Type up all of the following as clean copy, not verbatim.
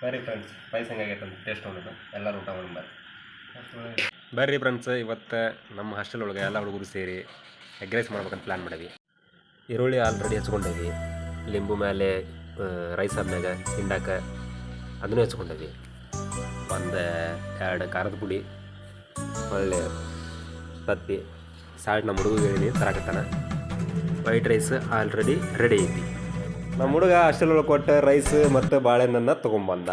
ಬರ್ರಿ ಫ್ರೆಂಡ್ಸ್, ಪಾಯಸ ಹೆಂಗಾಗೈತೆ ಅಂತ ಟೇಸ್ಟ್ ಮಾಡೋದು. ಎಲ್ಲರೂ ಊಟ ಮಾಡಿ ಬರ್ರಿ ಫ್ರೆಂಡ್ಸ್. ಇವತ್ತು ನಮ್ಮ ಹಾಸ್ಟೆಲ್ ಒಳಗೆ ಎಲ್ಲ ಹುಡುಗರು ಸೇರಿ ಎಗ್ ರೈಸ್ ಮಾಡ್ಬೇಕಂತ ಪ್ಲ್ಯಾನ್ ಮಾಡೀವಿ. ಈರುಳ್ಳಿ ಆಲ್ರೆಡಿ ಹಚ್ಕೊಂಡೀವಿ, ಲಿಂಬು ಮೇಲೆ ರೈಸ್ ಆದ್ಮೇಲೆ ಹಿಂಡಾಕ ಅದನ್ನೂ ಹಚ್ಕೊಂಡೀವಿ. ಒಂದು 2 ಖಾರದ ಪುಡಿ, ಒಳ್ಳೆ ತತ್ತಿ, ಸಾಲ್ಟ್ ನಮ್ಮ ಹುಡುಗ ಹೇಳಿ ತರಾಕತ್ತಾನ. ವೈಟ್ ರೈಸ್ ಆಲ್ರೆಡಿ ರೆಡಿ ಐತಿ. ನಮ್ಮ ಹುಡುಗ ಹಾಸ್ಟೆಲ್ ಒಳಗೆ ಕೊಟ್ಟ ರೈಸ್ ಮತ್ತು ಬಾಳೆಹಣ್ಣನ್ನು ತೊಗೊಂಬಂದ.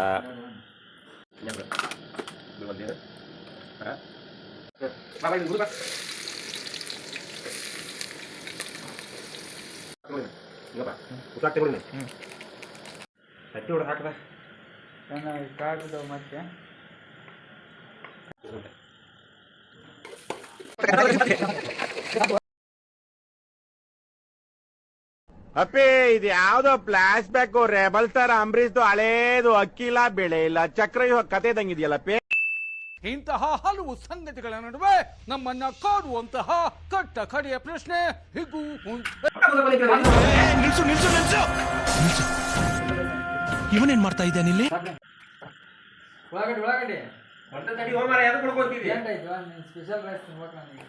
ಹತ್ತಿ ಹೊಡೆದು ಹಾಕದ ಕಾಡ್ದು ಮತ್ತೆ ಅಪ್ಪಿ ಇದು ಯಾವ್ದೋ ಫ್ಲಾಶ್ ಬ್ಯಾಕ್ ರೆಬಲ್ ಸ್ಟಾರ್ ಅಂಬರೀಶ್ದು ಹಳೇದು ಅಕ್ಕಿಲ್ಲ ಬೆಳೆ ಇಲ್ಲ ಚಕ್ರ ಕತೆ ಇದಂಗಿದೆಯಲ್ಲಪ್ಪಿ. ಇಂತಹ ಹಲವು ಸಂಗತಿಗಳ ನಡುವೆ ನಮ್ಮನ್ನ ಕಾಡುವಂತಹ ಕಟ್ಟ ಕಡೆಯ ಪ್ರಶ್ನೆ ಹೀಗೂ ಇವನೇನ್ ಮಾಡ್ತಾ ಇದ್ದಾನೆ ಇಲ್ಲಿ? ಒಳಗಡೆ ಸ್ಪೆಷಲ್ ರೈಸ್ ತಿನ್ಬೇಕು ನನಗೆ